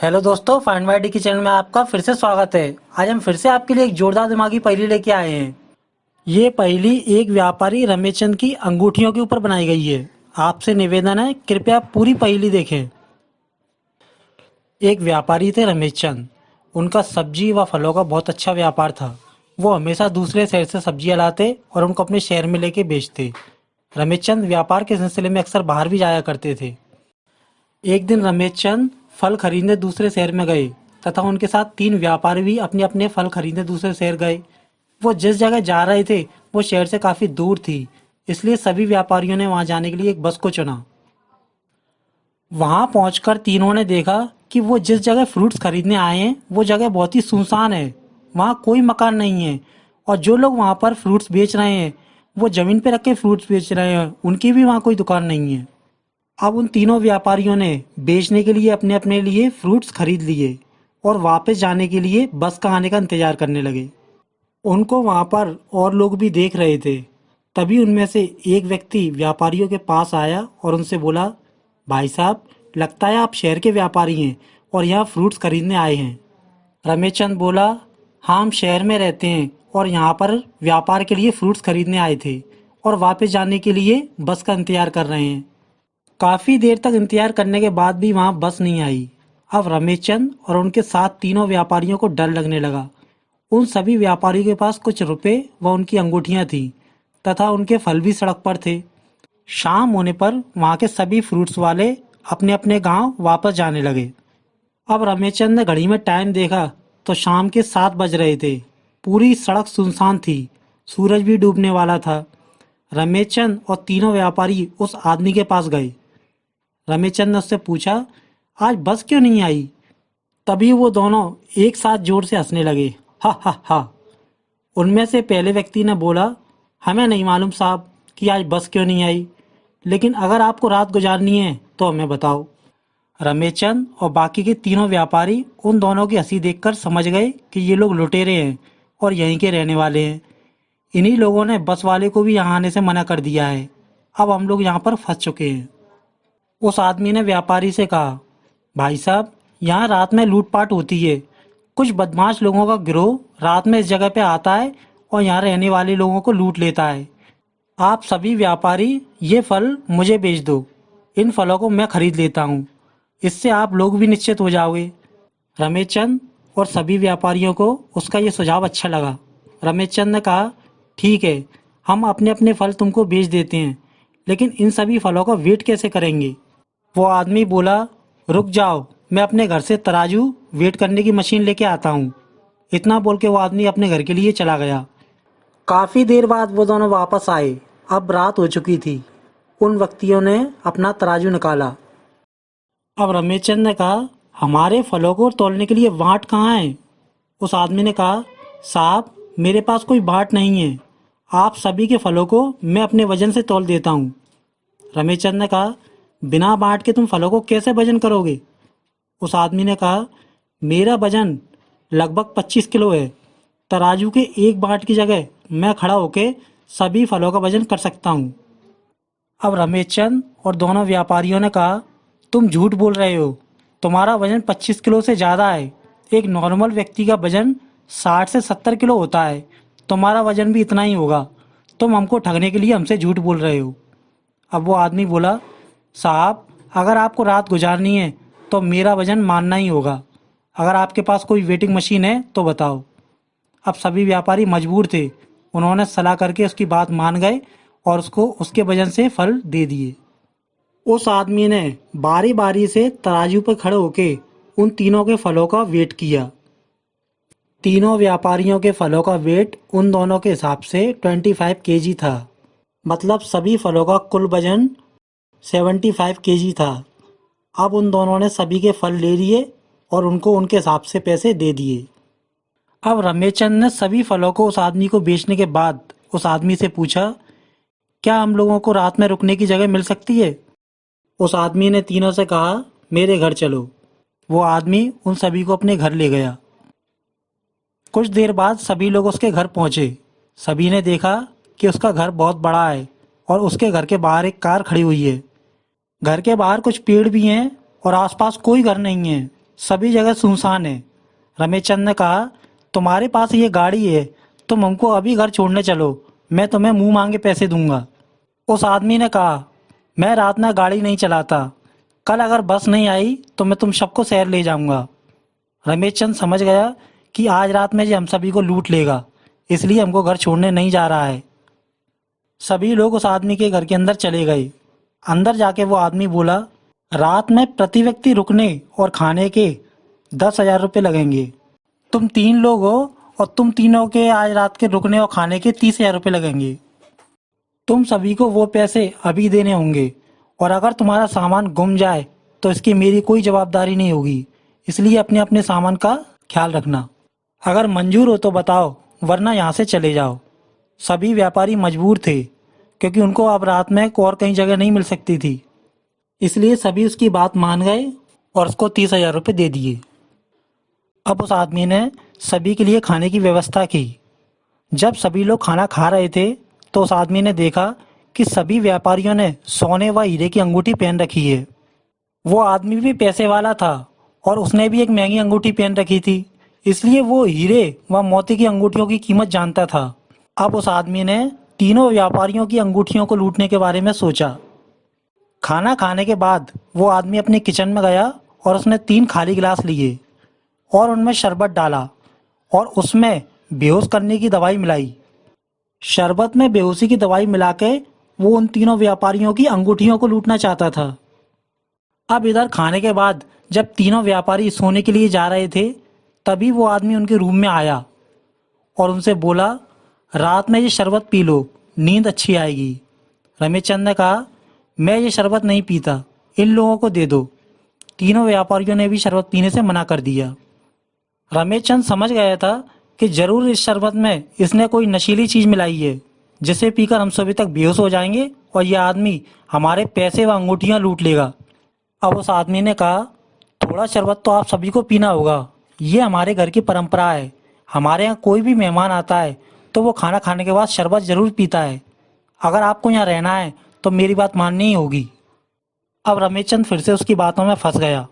Hello दोस्तों, find my D की channel में आपका फिर से स्वागत है। आज हम फिर से आपके लिए एक जोरदार दिमागी पहेली लेके आए हैं। ये पहेली एक व्यापारी रमेश चंद की अंगूठियों के ऊपर बनाई गई है। आपसे निवेदन है, कृपया पूरी पहेली देखें। एक व्यापारी थे रमेश चंद। उनका सब्जी व फलों का बहुत अच्छा व्यापार था। वो हमेशा दूसरे शहर से सब्जियां लाते और उनको अपने शहर में लेके बेचते। रमेश चंद व्यापार के सिलसिले में अक्सर बाहर भी जाया करते थे। एक दिन रमेश चंद फल खरीदने दूसरे शहर में गए तथा उनके साथ तीन व्यापारी भी अपने अपने फल खरीदने दूसरे शहर गए। वो जिस जगह जा रहे थे वो शहर से काफी दूर थी, इसलिए सभी व्यापारियों ने वहां जाने के लिए एक बस को चुना। वहां पहुंचकर तीनों ने देखा कि वो जिस जगह फ्रूट्स खरीदने आए हैं वो जगह बहुत ही सुनसान है। वहां कोई मकान नहीं है और जो लोग वहां पर फ्रूट्स बेच रहे हैं वो जमीन पर रख के फ्रूट्स बेच रहे हैं, उनकी भी वहां कोई दुकान नहीं है। अब उन तीनों व्यापारियों ने बेचने के लिए अपने अपने लिए फ्रूट्स खरीद लिए और वापस जाने के लिए बस का आने का इंतजार करने लगे। उनको वहां पर और लोग भी देख रहे थे। तभी उनमें से एक व्यक्ति व्यापारियों के पास आया और उनसे बोला, भाई साहब, लगता है आप शहर के व्यापारी हैं और यहाँ फ्रूट्स खरीदने आए हैं। रमेश चंद बोला, हाँ, हम शहर में रहते हैं और यहाँ पर व्यापार के लिए फ्रूट्स खरीदने आए थे और वापस जाने के लिए बस का इंतजार कर रहे हैं। काफी देर तक इंतजार करने के बाद भी वहां बस नहीं आई। अब रमेश चंद और उनके साथ तीनों व्यापारियों को डर लगने लगा। उन सभी व्यापारियों के पास कुछ रुपए व उनकी अंगूठियां थी तथा उनके फल भी सड़क पर थे। शाम होने पर वहां के सभी फ्रूट्स वाले अपने अपने गांव वापस जाने लगे। अब रमेश चंद ने घड़ी में टाइम देखा तो शाम के 7 बज रहे थे। पूरी सड़क सुनसान थी, सूरज भी डूबने वाला था। रमेश चंद और तीनों व्यापारी उस आदमी के पास गए। रमेश चंद ने उससे पूछा, आज बस क्यों नहीं आई? तभी वो दोनों एक साथ जोर से हंसने लगे, हा हा हा। उनमें से पहले व्यक्ति ने बोला, हमें नहीं मालूम साहब कि आज बस क्यों नहीं आई, लेकिन अगर आपको रात गुजारनी है तो हमें बताओ। रमेश चंद और बाकी के तीनों व्यापारी उन दोनों की हंसी देखकर समझ गए कि ये लोग लुटेरे हैं और यहीं के रहने वाले हैं। इन्हीं लोगों ने बस वाले को भी यहाँ आने से मना कर दिया है। अब हम लोग यहाँ पर फंस चुके हैं। उस आदमी ने व्यापारी से कहा, भाई साहब, यहाँ रात में लूटपाट होती है। कुछ बदमाश लोगों का गिरोह रात में इस जगह पे आता है और यहाँ रहने वाले लोगों को लूट लेता है। आप सभी व्यापारी ये फल मुझे बेच दो। इन फलों को मैं खरीद लेता हूँ। इससे आप लोग भी निश्चित हो जाओगे। रमेश चंद और सभी व्यापारियों को उसका ये सुझाव अच्छा लगा। रमेश चंद ने कहा, ठीक है, हम अपने अपने फल तुमको बेच देते हैं, लेकिन इन सभी फलों का वेट कैसे करेंगे? वो आदमी बोला, रुक जाओ, मैं अपने घर से तराजू वेट करने की मशीन लेके आता हूँ। इतना बोल के वो आदमी अपने घर के लिए चला गया। काफी देर बाद वो दोनों वापस आए। अब रात हो चुकी थी। उन व्यक्तियों ने अपना तराजू निकाला। अब रमेश चंद ने कहा, हमारे फलों को तौलने के लिए बाट कहाँ है? उस आदमी ने कहा, साहब, मेरे पास कोई बाट नहीं है। आप सभी के फलों को मैं अपने वजन से तौल देता हूँ। रमेश चंद ने कहा, बिना बाट के तुम फलों को कैसे वजन करोगे? उस आदमी ने कहा, मेरा वजन लगभग 25 किलो है। तराजू के एक बाट की जगह मैं खड़ा होके सभी फलों का वजन कर सकता हूँ। अब रमेश चंद और दोनों व्यापारियों ने कहा, तुम झूठ बोल रहे हो। तुम्हारा वजन 25 किलो से ज़्यादा है। एक नॉर्मल व्यक्ति का वजन 60 से 70 किलो होता है। तुम्हारा वजन भी इतना ही होगा। तुम हमको ठगने के लिए हमसे झूठ बोल रहे हो। अब वो आदमी बोला, साहब, अगर आपको रात गुजारनी है तो मेरा वजन मानना ही होगा। अगर आपके पास कोई वेटिंग मशीन है तो बताओ। अब सभी व्यापारी मजबूर थे। उन्होंने सलाह करके उसकी बात मान गए और उसको उसके वजन से फल दे दिए। उस आदमी ने बारी बारी से तराजू पर खड़े होके उन तीनों के फलों का वेट किया। तीनों व्यापारियों के फलों का वेट उन दोनों के हिसाब से 25 केजी था। मतलब सभी फलों का कुल वजन 75 केजी था। अब उन दोनों ने सभी के फल ले लिए और उनको उनके हिसाब से पैसे दे दिए। अब रमेश चंद ने सभी फलों को उस आदमी को बेचने के बाद उस आदमी से पूछा, क्या हम लोगों को रात में रुकने की जगह मिल सकती है? उस आदमी ने तीनों से कहा, मेरे घर चलो। वो आदमी उन सभी को अपने घर ले गया। कुछ देर बाद सभी लोग उसके घर पहुंचे। सभी ने देखा कि उसका घर बहुत बड़ा है और उसके घर के बाहर एक कार खड़ी हुई है। घर के बाहर कुछ पेड़ भी हैं और आसपास कोई घर नहीं है। सभी जगह सुनसान है। रमेश चंद ने कहा, तुम्हारे पास ये गाड़ी है, तुम हमको अभी घर छोड़ने चलो, मैं तुम्हें मुंह मांगे पैसे दूंगा। उस आदमी ने कहा, मैं रात में गाड़ी नहीं चलाता, कल अगर बस नहीं आई तो मैं तुम सबको शहर ले जाऊंगा। रमेश चंद समझ गया कि आज रात में ये हम सभी को लूट लेगा, इसलिए हमको घर छोड़ने नहीं जा रहा है। सभी लोग उस आदमी के घर के अंदर चले गए। अंदर जाके वो आदमी बोला, रात में प्रति व्यक्ति रुकने और खाने के 10,000 रुपये लगेंगे। तुम 3 लोग हो और तुम तीनों के आज रात के रुकने और खाने के 30,000 रुपये लगेंगे। तुम सभी को वो पैसे अभी देने होंगे और अगर तुम्हारा सामान गुम जाए तो इसकी मेरी कोई जवाबदारी नहीं होगी, इसलिए अपने अपने सामान का ख्याल रखना। अगर मंजूर हो तो बताओ, वरना यहाँ से चले जाओ। सभी व्यापारी मजबूर थे क्योंकि उनको अब रात में और कहीं जगह नहीं मिल सकती थी, इसलिए सभी उसकी बात मान गए और उसको 30,000 रुपये दे दिए। अब उस आदमी ने सभी के लिए खाने की व्यवस्था की। जब सभी लोग खाना खा रहे थे तो उस आदमी ने देखा कि सभी व्यापारियों ने सोने व हीरे की अंगूठी पहन रखी है। वो आदमी भी पैसे वाला था और उसने भी एक महंगी अंगूठी पहन रखी थी, इसलिए वो हीरे व मोती की अंगूठियों की कीमत जानता था। अब उस आदमी ने तीनों व्यापारियों की अंगूठियों को लूटने के बारे में सोचा। खाना खाने के बाद वो आदमी अपने किचन में गया और उसने 3 खाली गिलास लिए और उनमें शरबत डाला और उसमें बेहोश करने की दवाई मिलाई। शरबत में बेहोशी की दवाई मिला के वो उन तीनों व्यापारियों की अंगूठियों को लूटना चाहता था। अब इधर खाने के बाद जब तीनों व्यापारी सोने के लिए जा रहे थे, तभी वो आदमी उनके रूम में आया और उनसे बोला, रात में ये शरबत पी लो, नींद अच्छी आएगी। रमेश चंद ने कहा, मैं ये शरबत नहीं पीता, इन लोगों को दे दो। तीनों व्यापारियों ने भी शरबत पीने से मना कर दिया। रमेश चंद समझ गया था कि जरूर इस शरबत में इसने कोई नशीली चीज मिलाई है, जिसे पीकर हम सभी तक बेहोश हो जाएंगे और यह आदमी हमारे पैसे व अंगूठियां लूट लेगा। अब उस आदमी ने कहा, थोड़ा शरबत तो आप सभी को पीना होगा, ये हमारे घर की परंपरा है। हमारे यहाँ कोई भी मेहमान आता है तो वो खाना खाने के बाद शरबत जरूर पीता है। अगर आपको यहाँ रहना है तो मेरी बात माननी ही होगी। अब रमेश चंद फिर से उसकी बातों में फंस गया।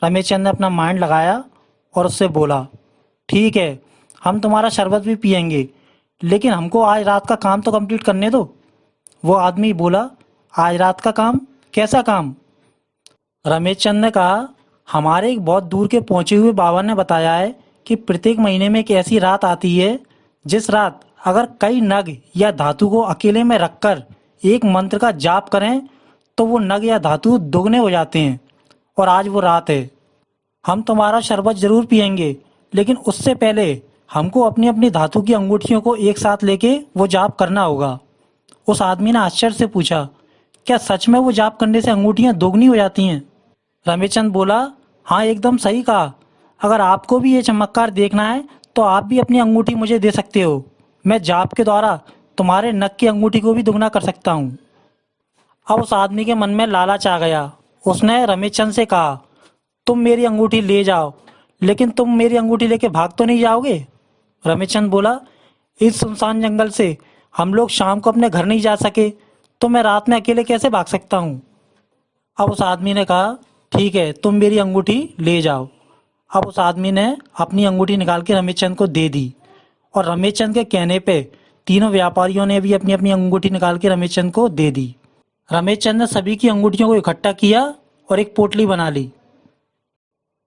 रमेश चंद ने अपना माइंड लगाया और उससे बोला, ठीक है, हम तुम्हारा शरबत भी पियेंगे, लेकिन हमको आज रात का काम तो कंप्लीट करने दो। वो आदमी बोला, आज रात का काम? कैसा काम? रमेश चंद ने कहा, हमारे एक बहुत दूर के पहुंचे हुए बाबा ने बताया है कि प्रत्येक महीने में एक ऐसी रात आती है जिस रात अगर कई नग या धातु को अकेले में रखकर एक मंत्र का जाप करें तो वो नग या धातु दोगुने हो जाते हैं, और आज वो रात है। हम तुम्हारा शरबत जरूर पियेंगे, लेकिन उससे पहले हमको अपनी अपनी धातु की अंगूठियों को एक साथ लेके वो जाप करना होगा। उस आदमी ने आश्चर्य से पूछा, क्या सच में वो जाप करने से अंगूठियां दोगुनी हो जाती हैं? रमेश चंद बोला, हाँ एकदम सही कहा। अगर आपको भी ये चमत्कार देखना है तो आप भी अपनी अंगूठी मुझे दे सकते हो। मैं जाप के द्वारा तुम्हारे नख की अंगूठी को भी दुगना कर सकता हूँ। अब उस आदमी के मन में लालच आ गया। उसने रमेश चंद से कहा, तुम मेरी अंगूठी ले जाओ, लेकिन तुम मेरी अंगूठी लेके भाग तो नहीं जाओगे? रमेश चंद बोला, इस सुनसान जंगल से हम लोग शाम को अपने घर नहीं जा सके तो मैं रात में अकेले कैसे भाग सकता हूँ? अब उस आदमी ने कहा, ठीक है, तुम मेरी अंगूठी ले जाओ। अब उस आदमी ने अपनी अंगूठी निकाल के रमेश चंद को दे दी और रमेश चंद के कहने पे तीनों व्यापारियों ने भी अपनी अपनी अंगूठी निकाल के रमेश चंद को दे दी। रमेश चंद ने सभी की अंगूठियों को इकट्ठा किया और एक पोटली बना ली।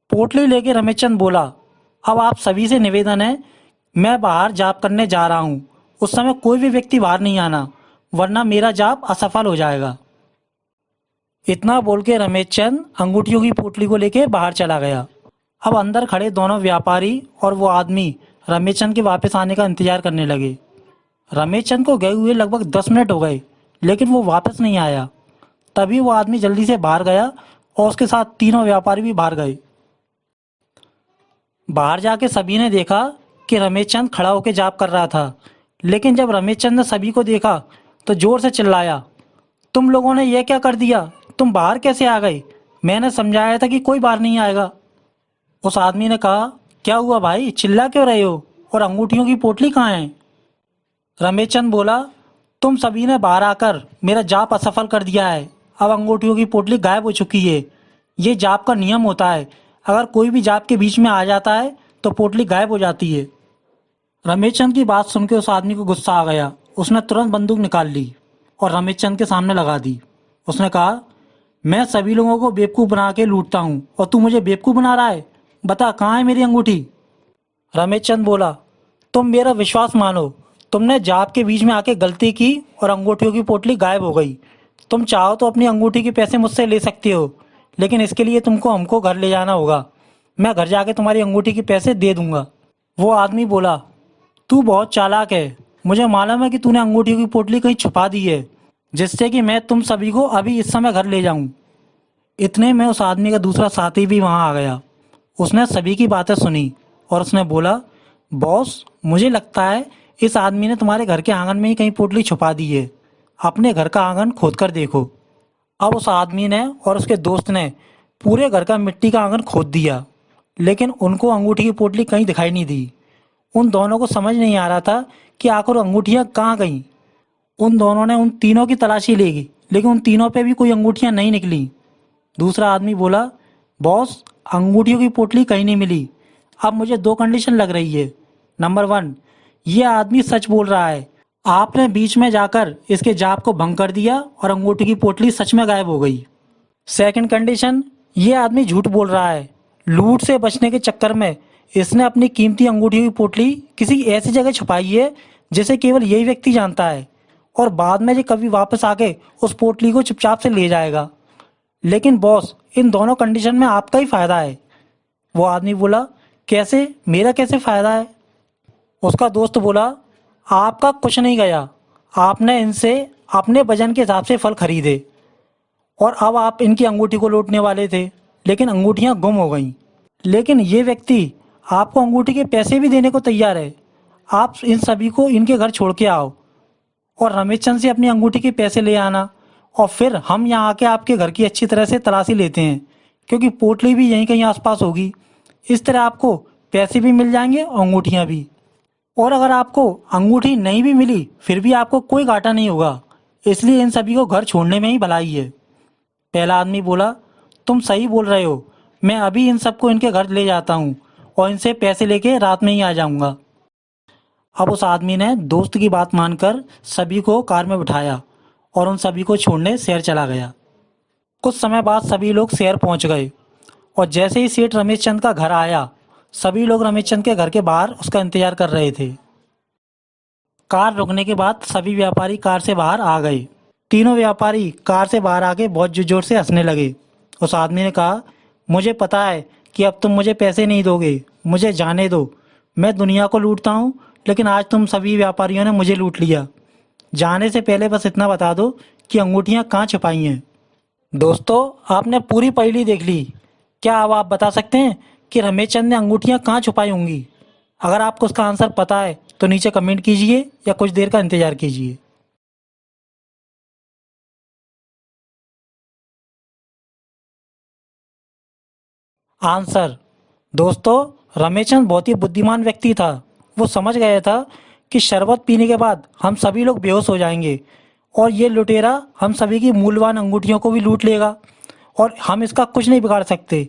पोटली लेके रमेश चंद बोला, अब आप सभी से निवेदन है, मैं बाहर जाप करने जा रहा हूँ, उस समय कोई भी व्यक्ति बाहर नहीं आना, वरना मेरा जाप असफल हो जाएगा। इतना बोल के रमेश चंद अंगूठियों की पोटली को लेके बाहर चला गया। अब अंदर खड़े दोनों व्यापारी और वो आदमी रमेश चंद के वापस आने का इंतजार करने लगे। रमेश चंद को गए हुए लगभग 10 मिनट हो गए, लेकिन वो वापस नहीं आया। तभी वो आदमी जल्दी से बाहर गया और उसके साथ तीनों व्यापारी भी बाहर गए। बाहर जाके सभी ने देखा कि रमेश चंद खड़ा होकर जाप कर रहा था, लेकिन जब रमेश चंद ने सभी को देखा तो जोर से चिल्लाया, तुम लोगों ने यह क्या कर दिया? तुम बाहर कैसे आ गए? मैंने समझाया था कि कोई बाहर नहीं आएगा। उस आदमी ने कहा, क्या हुआ भाई, चिल्ला क्यों रहे हो? और अंगूठियों की पोटली कहाँ है? रमेश चंद बोला, तुम सभी ने बाहर आकर मेरा जाप असफल कर दिया है। अब अंगूठियों की पोटली गायब हो चुकी है। ये जाप का नियम होता है, अगर कोई भी जाप के बीच में आ जाता है तो पोटली गायब हो जाती है। रमेश चंद की बात सुन के उस आदमी को गुस्सा आ गया। उसने तुरंत बंदूक निकाल ली और रमेश चंद के सामने लगा दी। उसने कहा, मैं सभी लोगों को बेवकूफ़ बना के लूटता हूँ और तू मुझे बेवकूफ़ बना रहा है। बता, कहाँ है मेरी अंगूठी? रमेश चंद बोला, तुम मेरा विश्वास मानो, तुमने जाप के बीच में आके गलती की और अंगूठियों की पोटली गायब हो गई। तुम चाहो तो अपनी अंगूठी के पैसे मुझसे ले सकते हो, लेकिन इसके लिए तुमको हमको घर ले जाना होगा। मैं घर जाके तुम्हारी अंगूठी के पैसे दे दूंगा। वो आदमी बोला, तू बहुत चालाक है। मुझे मालूम है कि तूने अंगूठी की पोटली कहीं छुपा दी है, जिससे कि मैं तुम सभी को अभी इस समय घर ले जाऊं। इतने में उस आदमी का दूसरा साथी भी वहां आ गया। उसने सभी की बातें सुनी और उसने बोला, बॉस, मुझे लगता है इस आदमी ने तुम्हारे घर के आंगन में ही कहीं पोटली छुपा दी है। अपने घर का आंगन खोद कर देखो। अब उस आदमी ने और उसके दोस्त ने पूरे घर का मिट्टी का आंगन खोद दिया, लेकिन उनको अंगूठी की पोटली कहीं दिखाई नहीं दी। उन दोनों को समझ नहीं आ रहा था कि आखिर अंगूठियां कहाँ गईं। उन दोनों ने उन तीनों की तलाशी ली, लेकिन उन तीनों पे भी कोई अंगूठियां नहीं निकली। दूसरा आदमी बोला, बॉस, अंगूठियों की पोटली कहीं नहीं मिली। अब मुझे दो कंडीशन लग रही है। नंबर 1, ये आदमी सच बोल रहा है। आपने बीच में जाकर इसके जाप को भंग कर दिया और अंगूठी की पोटली सच में गायब हो गई। सेकंड कंडीशन, ये आदमी झूठ बोल रहा है। लूट से बचने के चक्कर में इसने अपनी कीमती अंगूठी की पोटली किसी ऐसी जगह छुपाई है जिसे केवल यही व्यक्ति जानता है, और बाद में ये कभी वापस आके उस पोटली को चुपचाप से ले जाएगा। लेकिन बॉस, इन दोनों कंडीशन में आपका ही फायदा है। वो आदमी बोला, कैसे? मेरा कैसे फायदा है? उसका दोस्त बोला, आपका कुछ नहीं गया। आपने इनसे अपने वजन के हिसाब से फल खरीदे और अब आप इनकी अंगूठी को लूटने वाले थे, लेकिन अंगूठियां गुम हो गईं। लेकिन ये व्यक्ति आपको अंगूठी के पैसे भी देने को तैयार है। आप इन सभी को इनके घर छोड़ के आओ और रमेश चंद से अपनी अंगूठी के पैसे ले आना, और फिर हम यहाँ आके आपके घर की अच्छी तरह से तलाशी लेते हैं, क्योंकि पोटली भी यहीं कहीं आसपास होगी। इस तरह आपको पैसे भी मिल जाएंगे और अंगूठियाँ भी। और अगर आपको अंगूठी नहीं भी मिली फिर भी आपको कोई घाटा नहीं होगा, इसलिए इन सभी को घर छोड़ने में ही भलाई है। पहला आदमी बोला, तुम सही बोल रहे हो। मैं अभी इन सबको इनके घर ले जाता हूँ और इनसे पैसे लेके रात में ही आ जाऊँगा। अब उस आदमी ने दोस्त की बात मानकर सभी को कार में बिठाया और उन सभी को छोड़ने शहर चला गया। कुछ समय बाद सभी लोग शहर पहुंच गए और जैसे ही सेठ रमेश चंद का घर आया, सभी लोग रमेश चंद के घर के बाहर उसका इंतजार कर रहे थे। कार रुकने के बाद सभी व्यापारी कार से बाहर आ गए। तीनों व्यापारी कार से बाहर आके बहुत जोर से हंसने लगे। उस आदमी ने कहा, मुझे पता है कि अब तुम मुझे पैसे नहीं दोगे, मुझे जाने दो। मैं दुनिया को लूटता हूँ, लेकिन आज तुम सभी व्यापारियों ने मुझे लूट लिया। जाने से पहले बस इतना बता दो कि अंगूठियाँ कहाँ छुपाई हैं। दोस्तों, आपने पूरी पहेली देख ली। क्या अब आप बता सकते हैं कि रमेश चंद ने अंगूठियाँ कहाँ छुपाई होंगी? अगर आपको उसका आंसर पता है तो नीचे कमेंट कीजिए या कुछ देर का इंतजार कीजिए। आंसर, दोस्तों, रमेश चंद बहुत ही बुद्धिमान व्यक्ति था। वो समझ गया था कि शरबत पीने के बाद हम सभी लोग बेहोश हो जाएंगे और ये लुटेरा हम सभी की मूल्यवान अंगूठियों को भी लूट लेगा और हम इसका कुछ नहीं बिगाड़ सकते।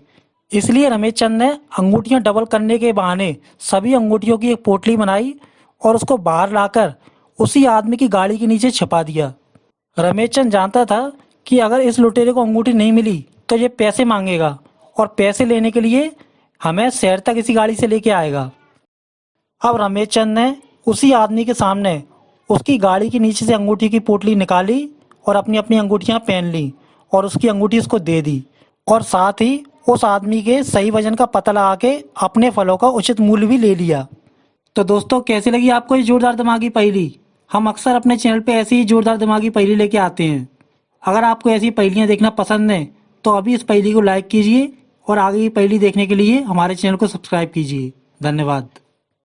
इसलिए रमेश चंद ने अंगूठियां डबल करने के बहाने सभी अंगूठियों की एक पोटली बनाई और उसको बाहर लाकर उसी आदमी की गाड़ी के नीचे छिपा दिया। रमेश चंद जानता था कि अगर इस लुटेरे को अंगूठी नहीं मिली तो ये पैसे मांगेगा और पैसे लेने के लिए हमें शहर तक इसी गाड़ी से लेके आएगा। अब रमेश चंद ने उसी आदमी के सामने उसकी गाड़ी के नीचे से अंगूठी की पोटली निकाली और अपनी अपनी अंगूठियां पहन ली और उसकी अंगूठी उसको दे दी, और साथ ही उस आदमी के सही वजन का पता लगा के अपने फलों का उचित मूल्य भी ले लिया। तो दोस्तों, कैसी लगी आपको ये जोरदार दिमागी पहेली? हम अक्सर अपने चैनल पे ऐसी ही जोरदार दिमागी पहेली लेके आते हैं। अगर आपको ऐसी पहेलियाँ देखना पसंद है तो अभी इस पहेली को लाइक कीजिए और आगे की पहेली देखने के लिए हमारे चैनल को सब्सक्राइब कीजिए। धन्यवाद।